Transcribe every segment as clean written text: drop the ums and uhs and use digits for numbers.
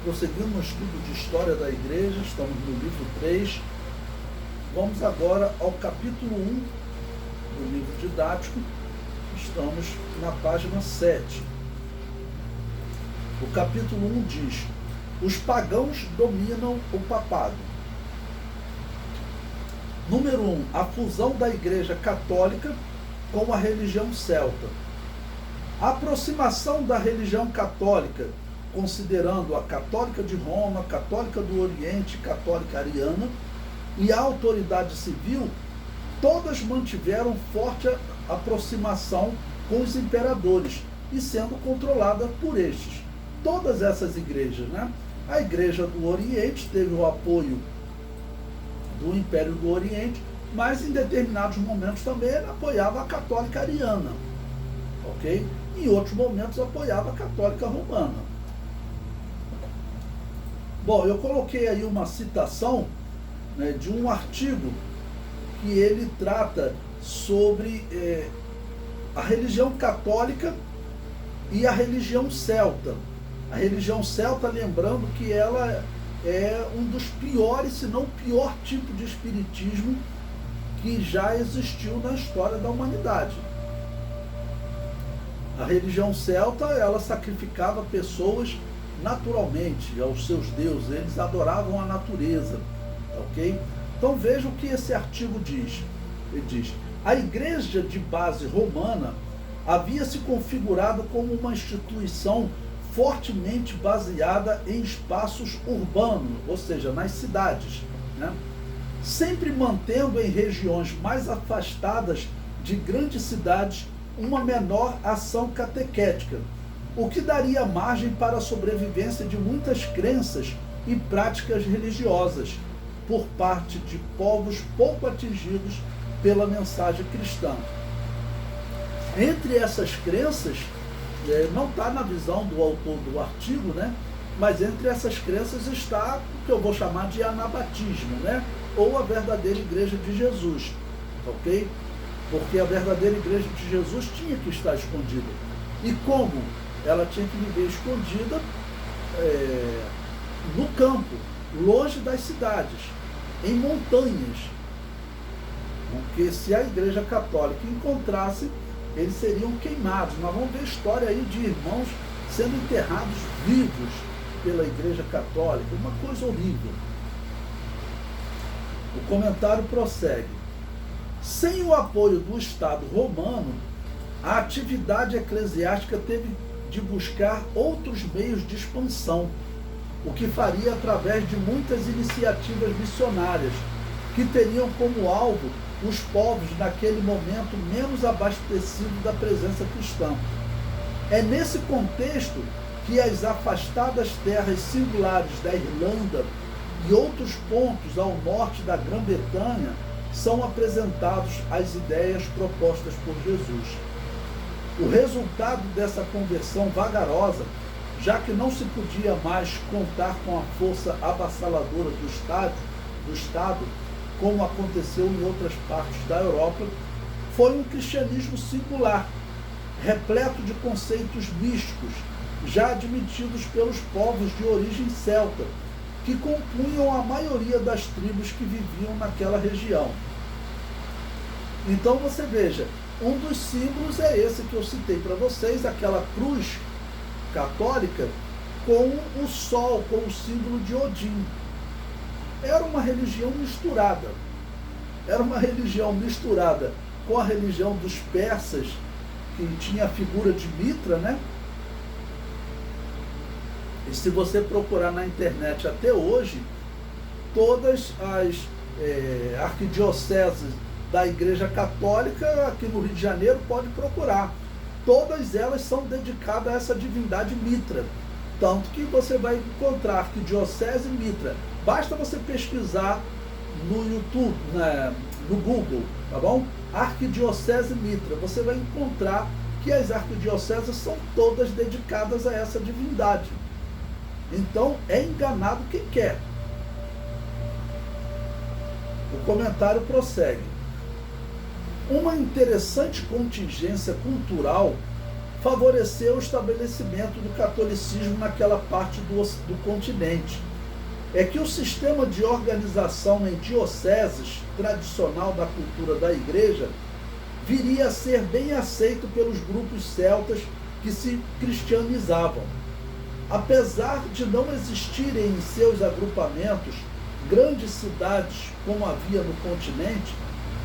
Prosseguindo no estudo de História da Igreja, estamos no livro 3. Vamos agora ao capítulo 1 do livro didático. Estamos na página 7. O capítulo 1 diz: os pagãos dominam o papado. Número 1. A fusão da Igreja Católica com a religião celta. A aproximação da religião católica, considerando a católica de Roma, católica do Oriente, católica ariana, e a autoridade civil, todas mantiveram forte aproximação com os imperadores e sendo controlada por estes. Todas essas igrejas, né? A Igreja do Oriente teve o apoio do Império do Oriente, mas em determinados momentos também ele apoiava a católica ariana, ok? Em outros momentos apoiava a católica romana. Bom, eu coloquei aí uma citação, né, de um artigo que ele trata sobre a religião católica e a religião celta. A religião celta, lembrando que ela é um dos piores, se não o pior tipo de espiritismo que já existiu na história da humanidade. A religião celta, ela sacrificava pessoas naturalmente aos seus deuses, eles adoravam a natureza, ok? Então veja o que esse artigo diz. Ele diz: a igreja de base romana havia se configurado como uma instituição fortemente baseada em espaços urbanos, ou seja, nas cidades, né? Sempre mantendo em regiões mais afastadas de grandes cidades uma menor ação catequética, o que daria margem para a sobrevivência de muitas crenças e práticas religiosas por parte de povos pouco atingidos pela mensagem cristã. Entre essas crenças, não está na visão do autor do artigo, né? Mas entre essas crenças está o que eu vou chamar de anabatismo, né? Ou a verdadeira igreja de Jesus, ok? Porque a verdadeira igreja de Jesus tinha que estar escondida. E como? Ela tinha que viver escondida no campo, longe das cidades, em montanhas. Porque se a igreja católica encontrasse, eles seriam queimados. Nós vamos ver a história aí de irmãos sendo enterrados vivos pela igreja católica, uma coisa horrível. O comentário prossegue: sem o apoio do Estado romano, a atividade eclesiástica teve de buscar outros meios de expansão, o que faria através de muitas iniciativas missionárias, que teriam como alvo os povos naquele momento menos abastecidos da presença cristã. É nesse contexto que as afastadas terras singulares da Irlanda e outros pontos ao norte da Grã-Bretanha são apresentados as ideias propostas por Jesus. O resultado dessa conversão vagarosa, já que não se podia mais contar com a força avassaladora do Estado, como aconteceu em outras partes da Europa, foi um cristianismo singular, repleto de conceitos místicos, já admitidos pelos povos de origem celta, que compunham a maioria das tribos que viviam naquela região. Então você veja, um dos símbolos é esse que eu citei para vocês, aquela cruz católica com o sol, com o símbolo de Odin. Era uma religião misturada. Era uma religião misturada com a religião dos persas, que tinha a figura de Mitra, né? E se você procurar na internet até hoje, todas as arquidioceses da Igreja Católica aqui no Rio de Janeiro, pode procurar. Todas elas são dedicadas a essa divindade Mitra. Tanto que você vai encontrar Arquidiocese Mitra. Basta você pesquisar no YouTube, no Google, tá bom? Arquidiocese Mitra. Você vai encontrar que as arquidioceses são todas dedicadas a essa divindade. Então, é enganado quem quer. O comentário prossegue: uma interessante contingência cultural favoreceu o estabelecimento do catolicismo naquela parte do continente. É que o sistema de organização em dioceses tradicional da cultura da igreja viria a ser bem aceito pelos grupos celtas que se cristianizavam. Apesar de não existirem em seus agrupamentos grandes cidades como havia no continente,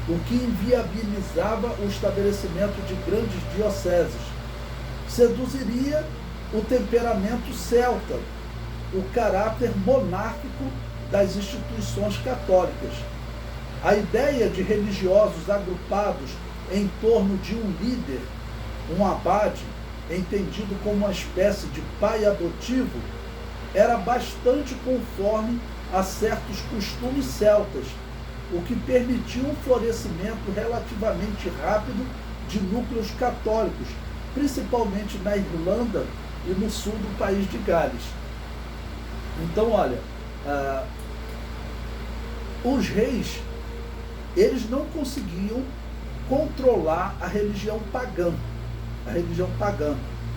o que inviabilizava o estabelecimento de grandes dioceses, seduziria o temperamento celta, o caráter monárquico das instituições católicas. A ideia de religiosos agrupados em torno de um líder, um abade, entendido como uma espécie de pai adotivo, era bastante conforme a certos costumes celtas, o que permitiu um florescimento relativamente rápido de núcleos católicos, principalmente na Irlanda e no sul do país de Gales. Então, olha, os reis, eles não conseguiam controlar a religião pagã.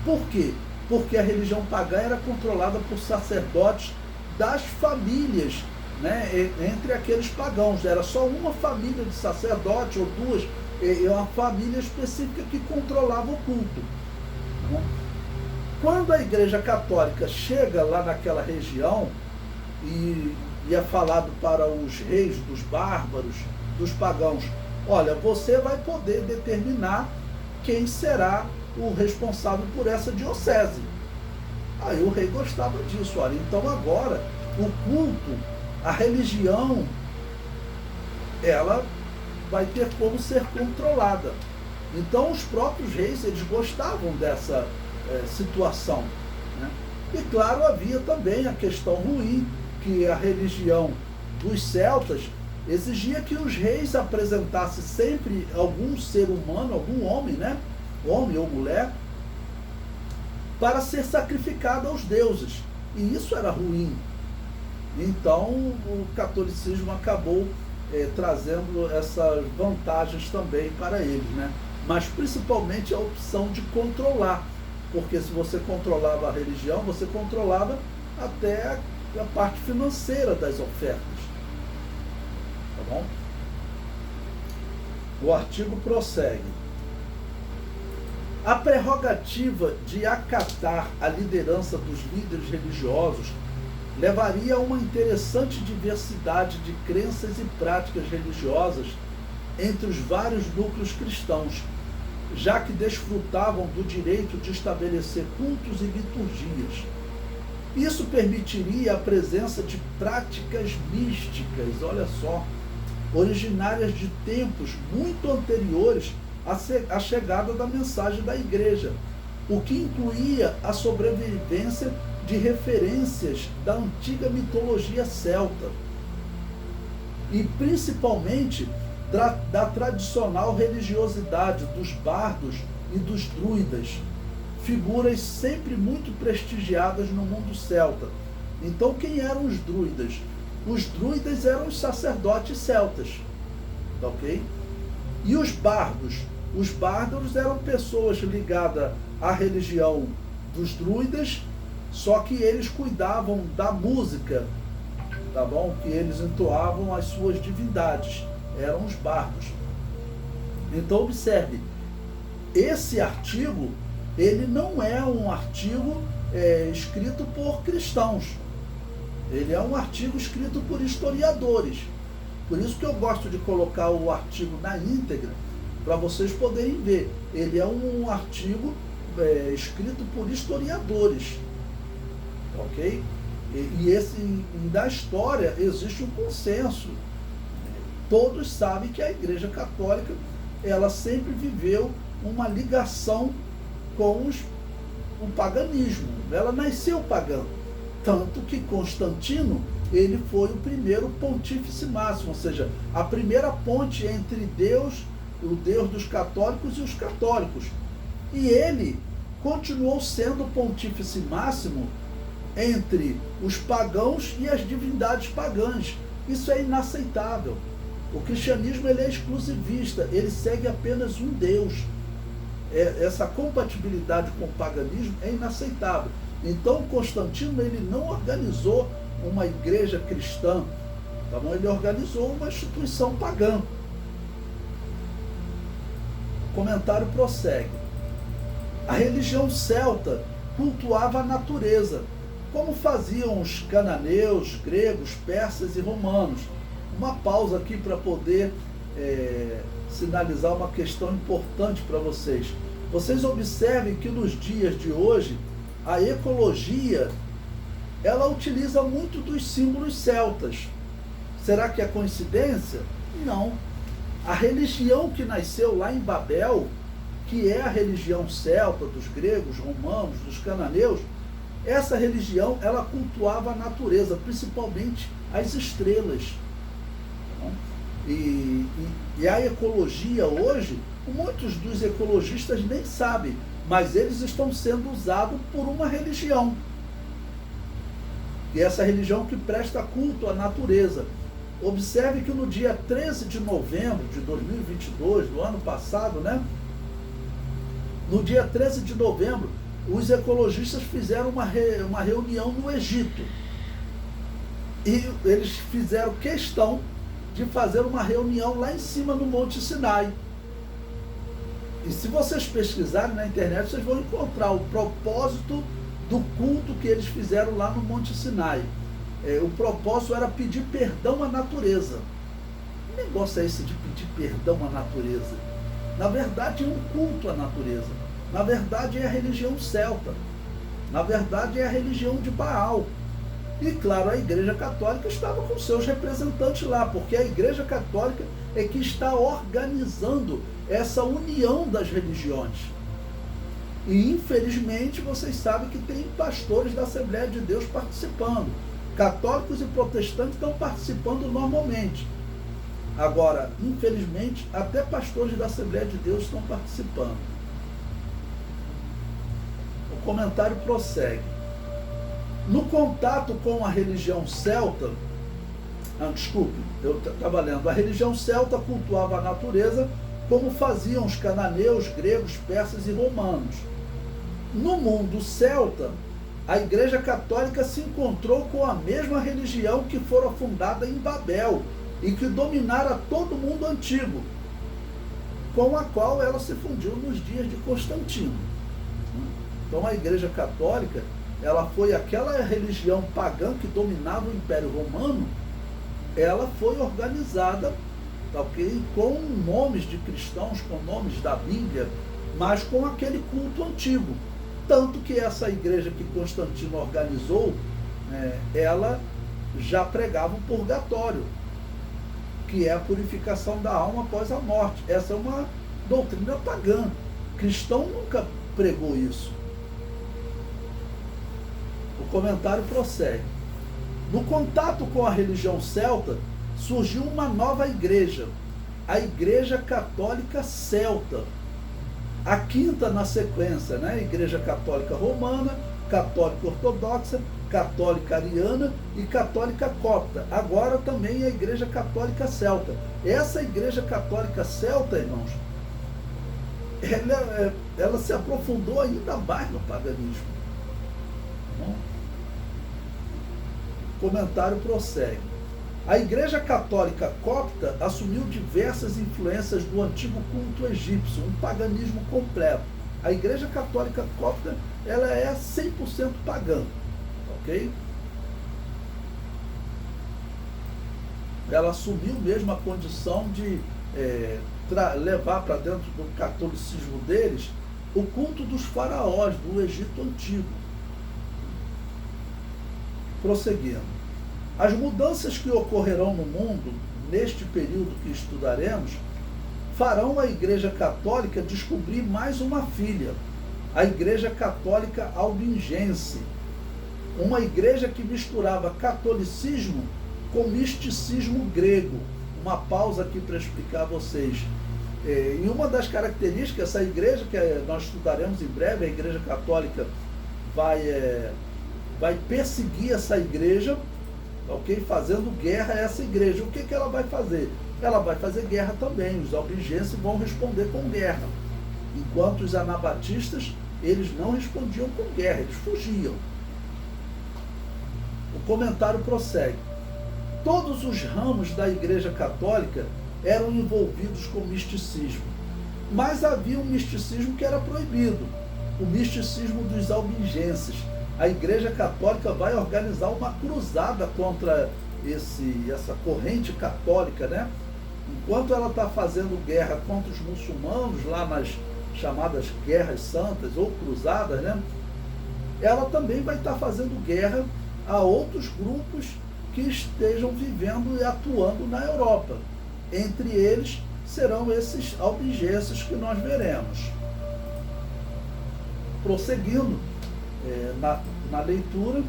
Por quê? Porque a religião pagã era controlada por sacerdotes das famílias, né, entre aqueles pagãos. Era só uma família de sacerdote ou duas, uma família específica que controlava o culto. Quando a Igreja Católica chega lá naquela região e é falado para os reis dos bárbaros, dos pagãos, olha, você vai poder determinar quem será o responsável por essa diocese. Aí o rei gostava disso, olha, então agora o culto, a religião, ela vai ter como ser controlada. Então os próprios reis, eles gostavam dessa situação, né? E claro, havia também a questão ruim, que a religião dos celtas exigia que os reis apresentassem sempre algum ser humano, algum homem, né? Homem ou mulher, para ser sacrificado aos deuses. E isso era ruim. Então o catolicismo acabou trazendo essas vantagens também para eles, né? Mas principalmente a opção de controlar, porque se você controlava a religião, você controlava até a parte financeira das ofertas. Tá bom? O artigo prossegue. A prerrogativa de acatar a liderança dos líderes religiosos levaria a uma interessante diversidade de crenças e práticas religiosas entre os vários núcleos cristãos, já que desfrutavam do direito de estabelecer cultos e liturgias. Isso permitiria a presença de práticas místicas, olha só, originárias de tempos muito anteriores à chegada da mensagem da Igreja, o que incluía a sobrevivência de referências da antiga mitologia celta e principalmente da tradicional religiosidade dos bardos e dos druidas, figuras sempre muito prestigiadas no mundo celta. Então, quem eram os druidas? Os druidas eram os sacerdotes celtas, tá ok? E os bardos? Os bardos eram pessoas ligadas à religião dos druidas, só que eles cuidavam da música, tá bom? Que eles entoavam as suas divindades, eram os bardos. Então observe, esse artigo, ele não é um artigo escrito por cristãos, ele é um artigo escrito por historiadores. Por isso que eu gosto de colocar o artigo na íntegra, para vocês poderem ver. Ele é um artigo escrito por historiadores, ok? E da história existe um consenso. Todos sabem que a Igreja Católica, ela sempre viveu uma ligação com o paganismo. Ela nasceu pagã. Tanto que Constantino, ele foi o primeiro pontífice máximo, ou seja, a primeira ponte entre Deus, o Deus dos católicos e os católicos. E ele continuou sendo o pontífice máximo entre os pagãos e as divindades pagãs. Isso é inaceitável. O cristianismo, ele é exclusivista, ele segue apenas um Deus, essa compatibilidade com o paganismo é inaceitável. Então Constantino ele não organizou uma igreja cristã, tá bom? Ele organizou uma instituição pagã. O comentário prossegue. A religião celta cultuava a natureza, como faziam os cananeus, gregos, persas e romanos. Uma pausa aqui para poder sinalizar uma questão importante para vocês. Vocês observem que nos dias de hoje, a ecologia, ela utiliza muito dos símbolos celtas. Será que é coincidência? Não. A religião que nasceu lá em Babel, que é a religião celta dos gregos, romanos, dos cananeus, essa religião, ela cultuava a natureza, principalmente as estrelas. E a ecologia hoje, muitos dos ecologistas nem sabem, mas eles estão sendo usados por uma religião. E essa religião que presta culto à natureza. Observe que no dia 13 de novembro de 2022, do ano passado, né? No dia 13 de novembro, os ecologistas fizeram uma reunião no Egito. E eles fizeram questão de fazer uma reunião lá em cima no Monte Sinai. E se vocês pesquisarem na internet, vocês vão encontrar o propósito do culto que eles fizeram lá no Monte Sinai. O propósito era pedir perdão à natureza. Que negócio é esse de pedir perdão à natureza? Na verdade é um culto à natureza. Na verdade é a religião celta. Na verdade é a religião de Baal. E claro, a Igreja Católica estava com seus representantes lá, porque a Igreja Católica é que está organizando essa união das religiões. E infelizmente vocês sabem que tem pastores da Assembleia de Deus participando. Católicos e protestantes estão participando normalmente. Agora, infelizmente, até pastores da Assembleia de Deus estão participando. O comentário prossegue. No contato com a religião celta, eu estava lendo, a religião celta cultuava a natureza como faziam os cananeus, gregos, persas e romanos. No mundo celta, a Igreja Católica se encontrou com a mesma religião que fora fundada em Babel e que dominara todo o mundo antigo, com a qual ela se fundiu nos dias de Constantino. Então a Igreja Católica, ela foi aquela religião pagã que dominava o Império Romano, ela foi organizada, okay, com nomes de cristãos, com nomes da Bíblia, mas com aquele culto antigo. Tanto que essa igreja que Constantino organizou, ela já pregava o purgatório, que é a purificação da alma após a morte. Essa é uma doutrina pagã. Cristão nunca pregou isso. O comentário prossegue. No contato com a religião celta, surgiu uma nova igreja, a Igreja Católica Celta. A quinta na sequência, né? Igreja Católica Romana, Católica Ortodoxa, Católica Ariana e Católica Copta. Agora também a Igreja Católica Celta. Essa Igreja Católica Celta, irmãos, ela se aprofundou ainda mais no paganismo. O comentário prossegue. A Igreja Católica Copta assumiu diversas influências do antigo culto egípcio, um paganismo completo. A Igreja Católica Copta, ela é 100% pagã, ok? Ela assumiu mesmo a condição de levar para dentro do catolicismo deles o culto dos faraós do Egito Antigo. Prosseguindo. As mudanças que ocorrerão no mundo, neste período que estudaremos, farão a Igreja Católica descobrir mais uma filha, a Igreja Católica Albingense, uma igreja que misturava catolicismo com misticismo grego. Uma pausa aqui para explicar a vocês. E uma das características dessa igreja, que nós estudaremos em breve, a Igreja Católica vai perseguir essa igreja, ok? Fazendo guerra a essa igreja. O que ela vai fazer? Ela vai fazer guerra também. Os albigenses vão responder com guerra. enquanto os anabatistas, eles não respondiam com guerra, eles fugiam. O comentário prossegue. Todos os ramos da Igreja Católica eram envolvidos com misticismo, mas havia um misticismo que era proibido, o misticismo dos albigenses. A Igreja Católica vai organizar uma cruzada contra essa corrente católica, né? Enquanto ela está fazendo guerra contra os muçulmanos, lá nas chamadas guerras santas ou cruzadas, né? Ela também vai estar fazendo guerra a outros grupos que estejam vivendo e atuando na Europa. Entre eles serão esses albigenses que nós veremos. Prosseguindo na leitura,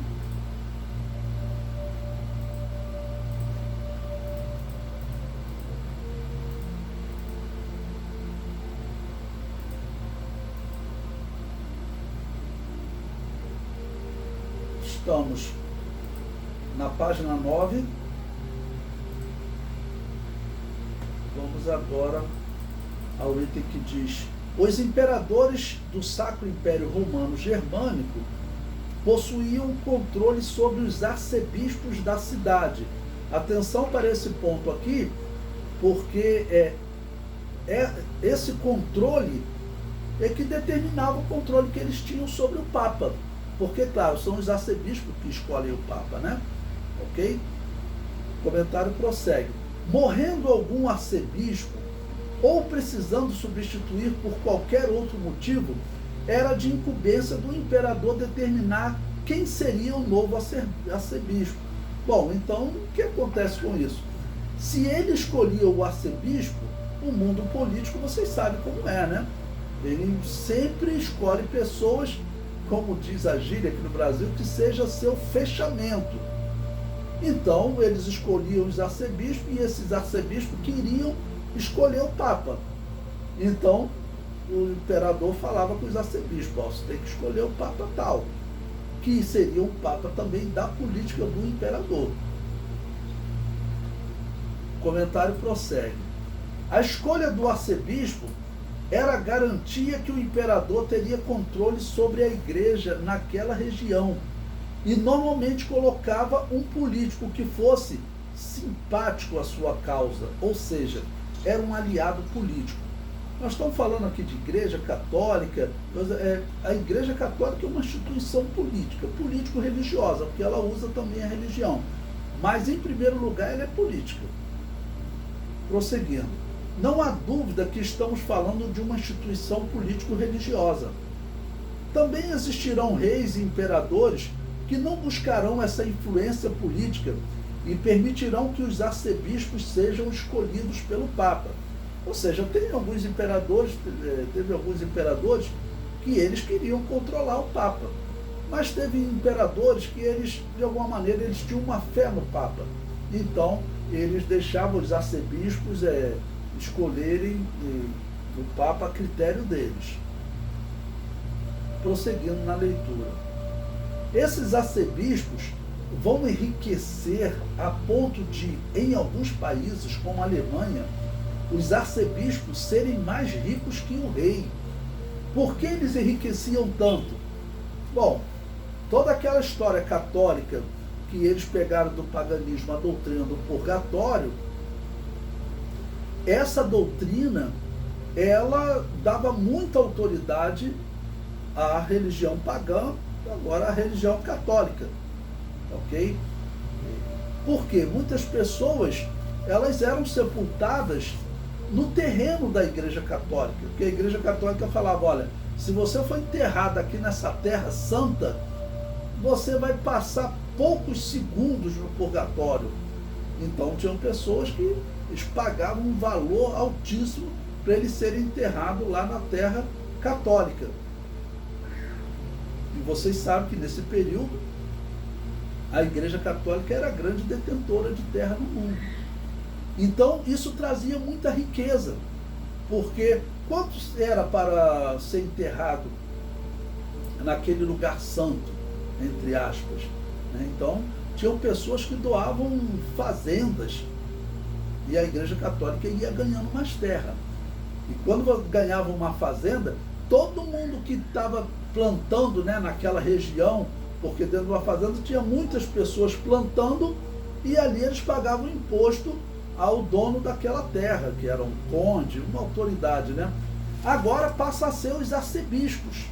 estamos na página 9. Vamos agora ao item que diz: os imperadores do Sacro Império Romano Germânico possuíam controle sobre os arcebispos da cidade. Atenção para esse ponto aqui, porque esse controle é que determinava o controle que eles tinham sobre o Papa. Porque, claro, são os arcebispos que escolhem o Papa, né? Ok? O comentário prossegue. Morrendo algum arcebispo, ou precisando substituir por qualquer outro motivo, era de incumbência do imperador determinar quem seria o novo arcebispo. Bom, então, o que acontece com isso? Se ele escolhia o arcebispo, o mundo político, vocês sabem como é, né? Ele sempre escolhe pessoas, como diz a gíria aqui no Brasil, que seja seu fechamento. Então, eles escolhiam os arcebispos, e esses arcebispos queriam escolher o Papa. Então, o imperador falava com os arcebispos: você tem que escolher o Papa tal, que seria um Papa também da política do imperador. O comentário prossegue. A escolha do arcebispo era a garantia que o imperador teria controle sobre a igreja naquela região, e normalmente colocava um político que fosse simpático à sua causa, ou seja, era um aliado político. Nós estamos falando aqui de Igreja Católica. A Igreja Católica é uma instituição política, político-religiosa, porque ela usa também a religião, mas em primeiro lugar ela é política. Prosseguindo. Não há dúvida que estamos falando de uma instituição político-religiosa. Também existirão reis e imperadores que não buscarão essa influência política e permitirão que os arcebispos sejam escolhidos pelo Papa. Ou seja, teve alguns imperadores que eles queriam controlar o Papa, mas teve imperadores que eles, de alguma maneira, eles tinham uma fé no Papa. Então, eles deixavam os arcebispos escolherem o Papa a critério deles. Prosseguindo na leitura. Esses arcebispos vão enriquecer a ponto de, em alguns países, como a Alemanha, os arcebispos serem mais ricos que o rei. Por que eles enriqueciam tanto? Bom, toda aquela história católica que eles pegaram do paganismo, a doutrina do purgatório, essa doutrina, ela dava muita autoridade à religião pagã, agora à religião católica, ok? Porque muitas pessoas, elas eram sepultadas no terreno da Igreja Católica, porque a Igreja Católica falava: olha, se você for enterrado aqui nessa terra santa, você vai passar poucos segundos no purgatório. Então tinham pessoas que eles pagavam um valor altíssimo para eles serem enterrados lá na terra católica. E vocês sabem que nesse período a Igreja Católica era a grande detentora de terra no mundo. Então isso trazia muita riqueza, porque quantos era para ser enterrado naquele lugar santo, entre aspas, né? Então tinham pessoas que doavam fazendas, e a Igreja Católica ia ganhando mais terra. E quando ganhava uma fazenda, todo mundo que estava plantando, né, naquela região, porque dentro de uma fazenda tinha muitas pessoas plantando, e ali eles pagavam imposto ao dono daquela terra, que era um conde, uma autoridade, né? Agora passa a ser os arcebispos.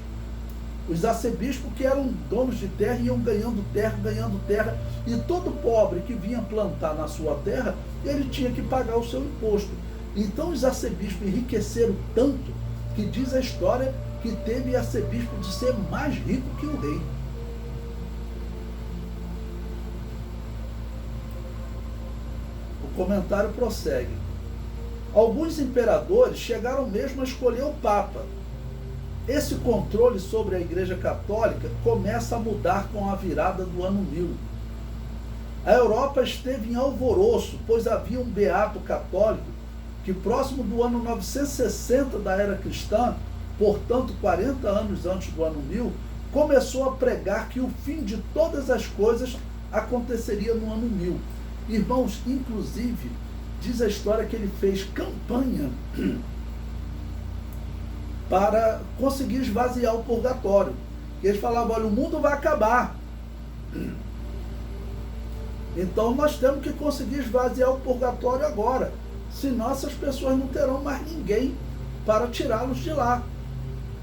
Os arcebispos que eram donos de terra iam ganhando terra, e todo pobre que vinha plantar na sua terra, ele tinha que pagar o seu imposto. Então os arcebispos enriqueceram tanto que diz a história que teve arcebispo de ser mais rico que o rei. O comentário prossegue. Alguns imperadores chegaram mesmo a escolher o Papa. Esse controle sobre a Igreja Católica começa a mudar com a virada do ano 1000. A Europa esteve em alvoroço, pois havia um beato católico que, próximo do ano 960 da era cristã, portanto 40 anos antes do ano 1000, começou a pregar que o fim de todas as coisas aconteceria no ano 1000. Irmãos, inclusive, diz a história que ele fez campanha para conseguir esvaziar o purgatório. Eles falavam, olha, o mundo vai acabar. Então nós temos que conseguir esvaziar o purgatório agora. Senão essas pessoas não terão mais ninguém para tirá-los de lá.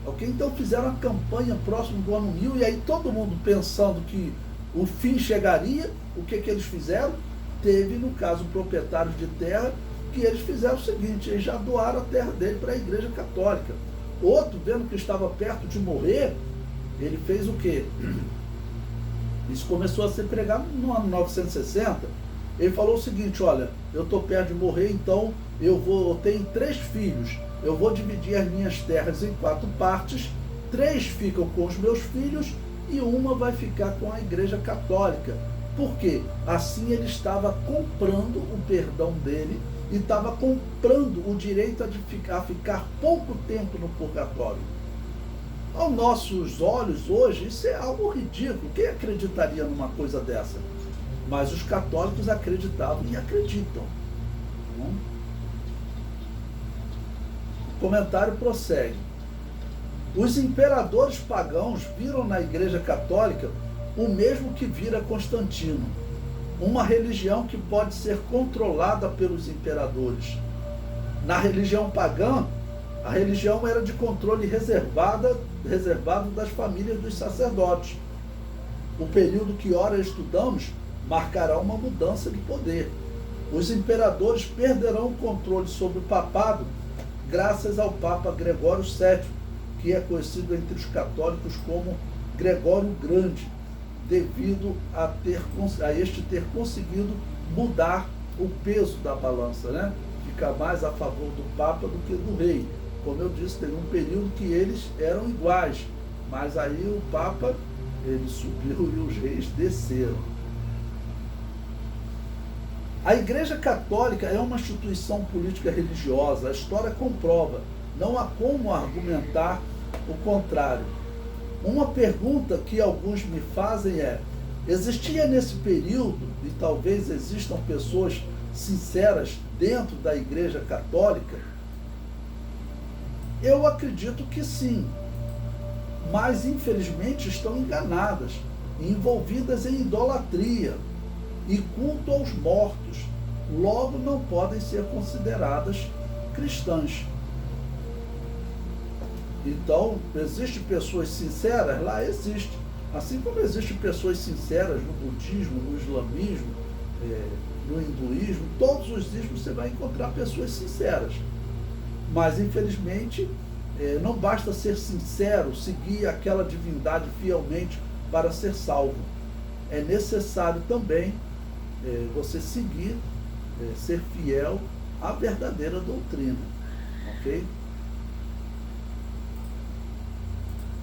Ok? Então fizeram a campanha próximo do ano 1000, e aí todo mundo pensando que o fim chegaria, o que eles fizeram? Teve, no caso, proprietários de terra, que eles fizeram o seguinte, eles já doaram a terra dele para a Igreja Católica. Outro, vendo que estava perto de morrer, ele fez o quê? Isso começou a ser pregado no ano 960. Ele falou o seguinte, olha, eu estou perto de morrer, então eu tenho 3 filhos, eu vou dividir as minhas terras em 4 partes, 3 ficam com os meus filhos e uma vai ficar com a Igreja Católica. Por quê? Assim ele estava comprando o perdão dele e estava comprando o direito a ficar pouco tempo no purgatório. Aos nossos olhos hoje, isso é algo ridículo. Quem acreditaria numa coisa dessa? Mas os católicos acreditavam e acreditam. O comentário prossegue. Os imperadores pagãos viram na Igreja Católica o mesmo que vira Constantino, uma religião que pode ser controlada pelos imperadores. Na religião pagã, a religião era de controle reservado das famílias dos sacerdotes. O período que ora estudamos marcará uma mudança de poder. Os imperadores perderão o controle sobre o papado graças ao Papa Gregório VII, que é conhecido entre os católicos como Gregório o Grande, devido a este ter conseguido mudar o peso da balança, né? Ficar mais a favor do Papa do que do rei. Como eu disse, teve um período que eles eram iguais, mas aí o Papa, ele subiu e os reis desceram. A Igreja Católica é uma instituição política religiosa, a história comprova, não há como argumentar o contrário. Uma pergunta que alguns me fazem é, existia nesse período, e talvez existam pessoas sinceras dentro da Igreja Católica? Eu acredito que sim, mas infelizmente estão enganadas, envolvidas em idolatria e culto aos mortos, logo não podem ser consideradas cristãs. Então, existem pessoas sinceras? Lá existe. Assim como existem pessoas sinceras no budismo, no islamismo, no hinduísmo, todos os ismos você vai encontrar pessoas sinceras. Mas, infelizmente, não basta ser sincero, seguir aquela divindade fielmente para ser salvo. É necessário também você seguir, ser fiel à verdadeira doutrina. Ok?